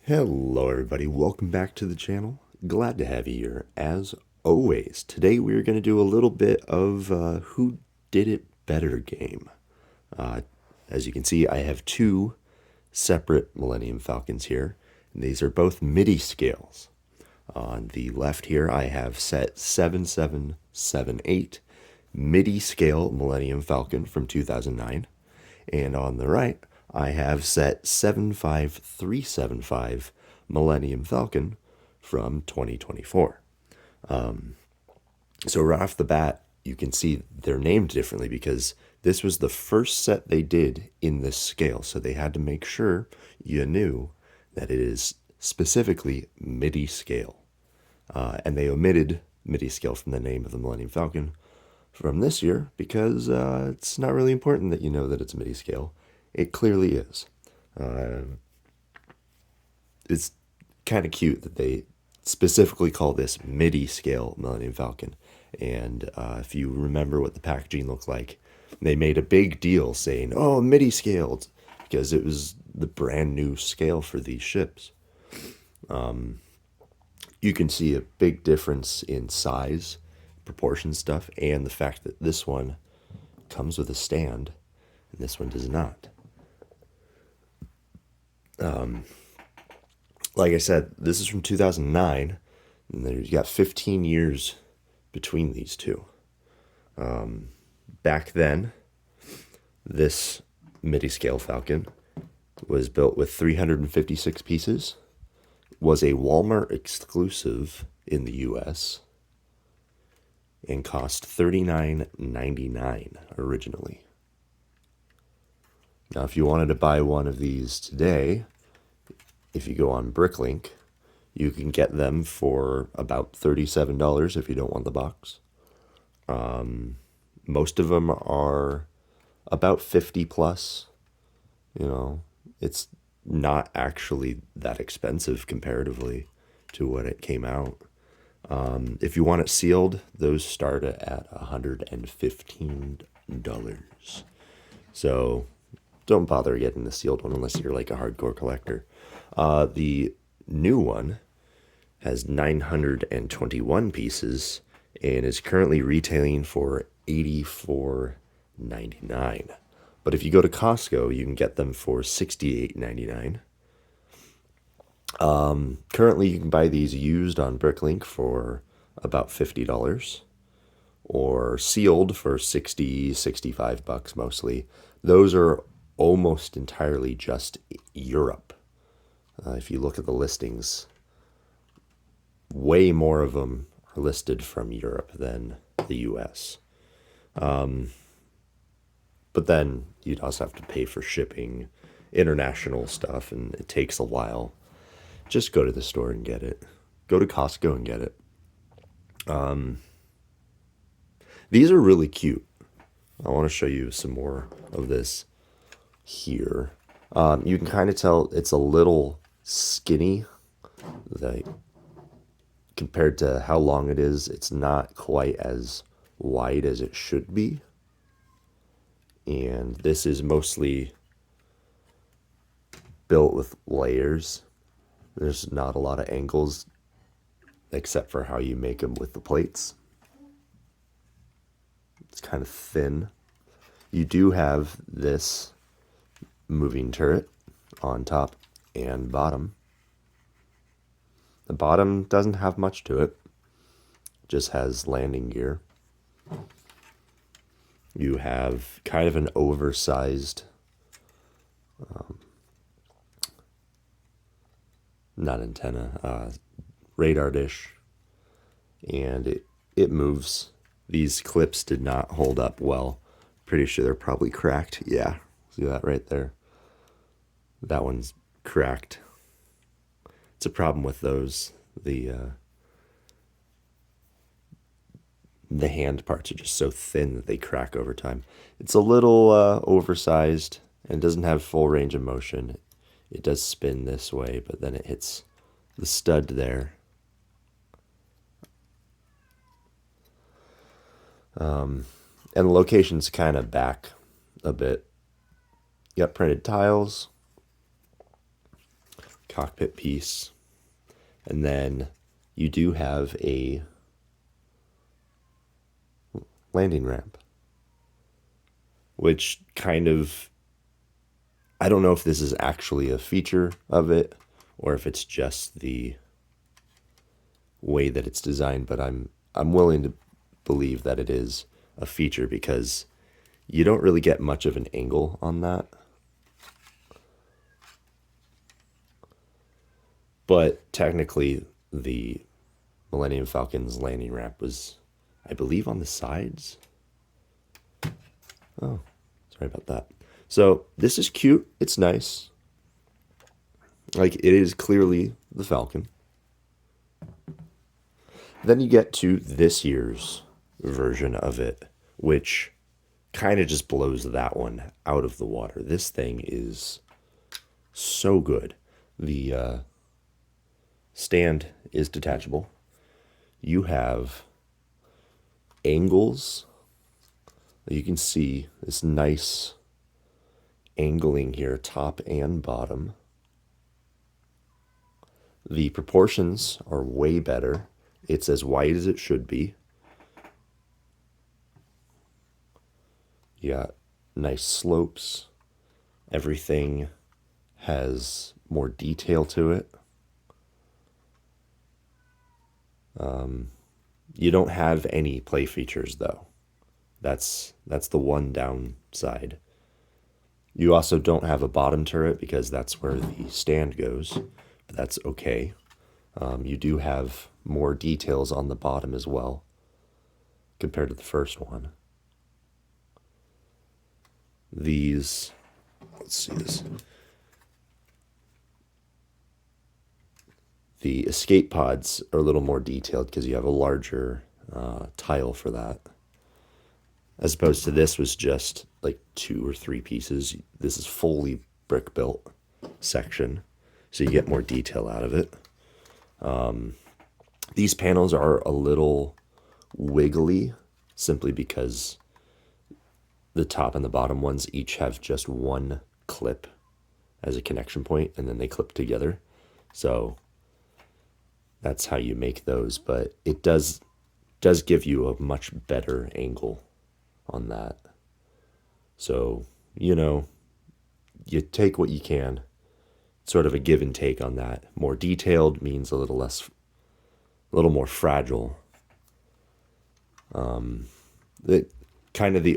Hello everybody, welcome back to the channel. Glad to have you here as always. Today we're going to do a little bit of Who Did It Better game. As you can see, I have two separate Millennium Falcons here. And these are both MIDI scales. On the left here I have set 7778 MIDI scale Millennium Falcon from 2009. And on the right I have set 75375 Millennium Falcon from 2024. So right off the bat, you can see they're named differently because this was the first set they did in this scale. So they had to make sure you knew that it is specifically MIDI scale. And they omitted MIDI scale from the name of the Millennium Falcon from this year because it's not really important that you know that it's MIDI scale. It clearly is. It's kind of cute that they specifically call this MIDI scale Millennium Falcon. And if you remember what the packaging looked like, they made a big deal saying, oh, MIDI scaled, because it was the brand new scale for these ships. You can see a big difference in size, proportion stuff, and the fact that this one comes with a stand and this one does not. Like I said, this is from 2009, and you got 15 years between these two. Back then, this MIDI scale Falcon was built with 356 pieces, was a Walmart exclusive in the US, and cost $39.99 originally. Now, if you wanted to buy one of these today, if you go on Bricklink, you can get them for about $37 if you don't want the box. Most of them are about 50 plus. You know, it's not actually that expensive comparatively to what it came out. If you want it sealed, those start at $115. So don't bother getting the sealed one unless you're like a hardcore collector. The new one has 921 pieces and is currently retailing for $84.99. But if you go to Costco, you can get them for $68.99. Currently, you can buy these used on Bricklink for about $50 or sealed for $65 mostly. Those are almost entirely just Europe. If you look at the listings, way more of them are listed from Europe than the US. But then you'd also have to pay for shipping, international stuff, and it takes a while. Just go to the store and get it. Go to Costco and get it. These are really cute. I want to show you some more of this here. You can kind of tell it's a little skinny, like compared to how long it is. It's not quite as wide as it should be, and this is mostly built with layers. There's not a lot of angles except for how you make them with the plates. It's kind of thin. You do have this moving turret on top and bottom. The bottom doesn't have much to it. Just has landing gear. You have kind of an oversized, not antenna, radar dish, and it moves. These clips did not hold up well. Pretty sure they're probably cracked. Yeah, see that right there? That one's cracked. It's a problem with those. The hand parts are just so thin that they crack over time. It's a little oversized and doesn't have full range of motion. It does spin this way, but then it hits the stud there. And the location's kind of back a bit. You got printed tiles. cockpit piece. And then you do have a landing ramp, which kind of, I don't know if this is actually a feature of it or if it's just the way that it's designed, but I'm willing to believe that it is a feature because you don't really get much of an angle on that. But technically, the Millennium Falcon's landing ramp was, I believe, on the sides. Oh, sorry about that. So this is cute. It's nice. Like, it is clearly the Falcon. Then you get to this year's version of it, which kind of just blows that one out of the water. This thing is so good. The stand is detachable. You have angles. You can see this nice angling here, top and bottom. The proportions are way better. It's as wide as it should be. You got nice slopes. Everything has more detail to it. You don't have any play features though. That's the one downside. You also don't have a bottom turret because that's where the stand goes, but that's okay. You do have more details on the bottom as well compared to the first one. Let's see this. The escape pods are a little more detailed because you have a larger tile for that. As opposed to this was just like 2 or 3 pieces. This is fully brick built section, so you get more detail out of it. These panels are a little wiggly simply because the top and the bottom ones each have just one clip as a connection point, and then they clip together. So that's how you make those, but it does give you a much better angle on that. So, you take what you can. Sort of a give and take on that. More detailed means a little more fragile. The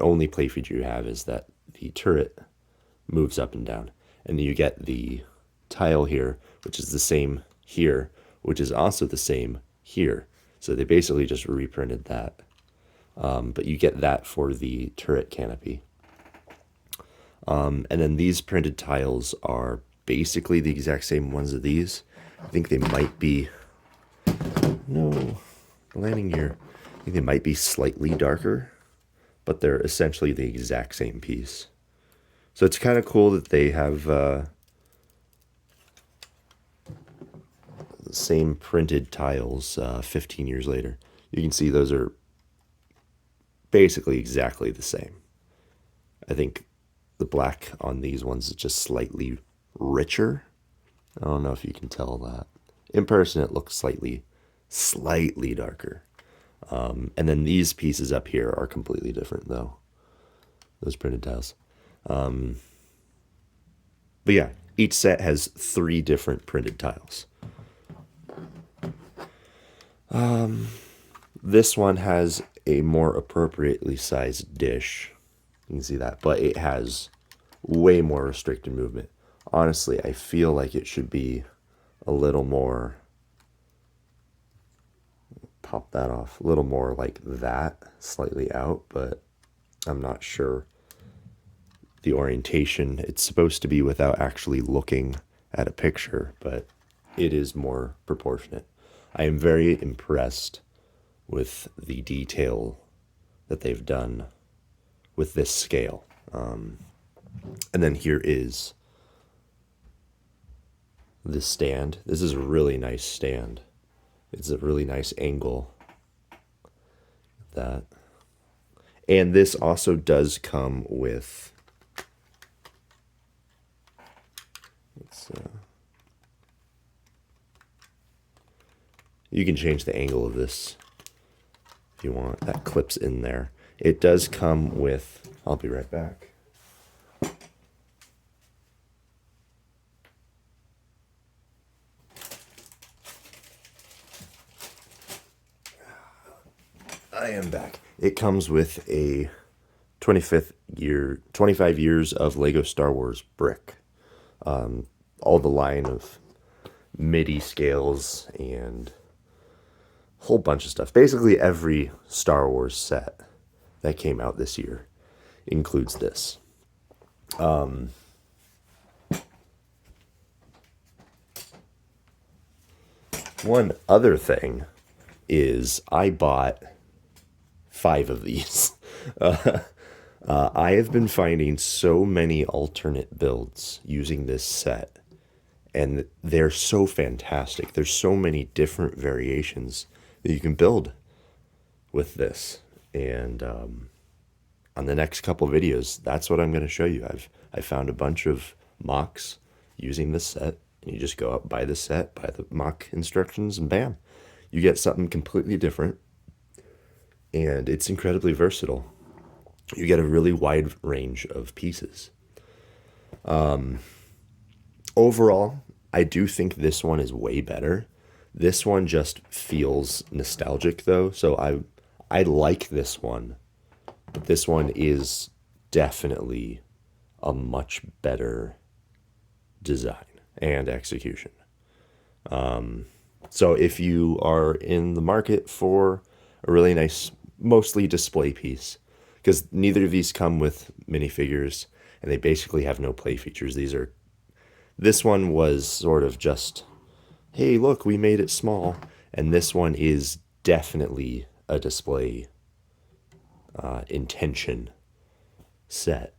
only play feature you have is that the turret moves up and down, and you get the tile here, which is the same here, which is also the same here. So they basically just reprinted that. But you get that for the turret canopy. And then these printed tiles are basically the exact same ones as these. I think they might be, no, landing gear. I think they might be slightly darker, but they're essentially the exact same piece. So it's kind of cool that they have the same printed tiles 15 years later. You can see those are basically exactly the same. I think the black on these ones is just slightly richer. I don't know if you can tell that. In person, it looks slightly darker. And then these pieces up here are completely different, though. Those printed tiles. But yeah, each set has 3 different printed tiles. This one has a more appropriately sized dish. You can see that, but it has way more restricted movement. Honestly, I feel like it should be a little more, pop that off, a little more like that, slightly out, but I'm not sure the orientation. It's supposed to be without actually looking at a picture, but it is more proportionate. I am very impressed with the detail that they've done with this scale. And then here is the stand. This is a really nice stand. It's a really nice angle. That. And this also does come with, You can change the angle of this if you want. That clips in there. It does come with, I'll be right back. I am back. It comes with a 25 years of Lego Star Wars brick. All the line of MIDI scales and a whole bunch of stuff. Basically every Star Wars set that came out this year includes this. One other thing is I bought 5 of these. I have been finding so many alternate builds using this set, and they're so fantastic. There's so many different variations that you can build with this. And on the next couple videos, that's what I'm going to show you. I found a bunch of mocks using this set, and you just go out, buy the set, buy the mock instructions, and bam, you get something completely different. And it's incredibly versatile. You get a really wide range of pieces. Overall, I do think this one is way better. This one just feels nostalgic though, so I like this one. But this one is definitely a much better design and execution. So if you are in the market for a really nice, mostly display piece, because neither of these come with minifigures, and they basically have no play features. This one was sort of just, hey, look, we made it small, and this one is definitely a display intention set.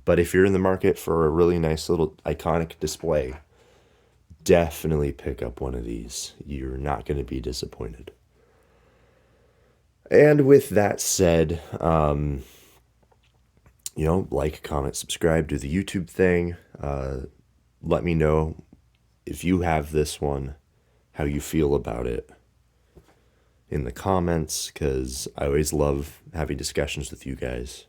But if you're in the market for a really nice little iconic display, definitely pick up one of these. You're not going to be disappointed. And with that said, like, comment, subscribe, do the YouTube thing. Let me know if you have this one, how you feel about it in the comments, because I always love having discussions with you guys.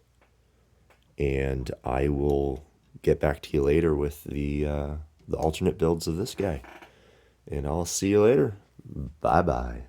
And I will get back to you later with the alternate builds of this guy. And I'll see you later. Bye-bye.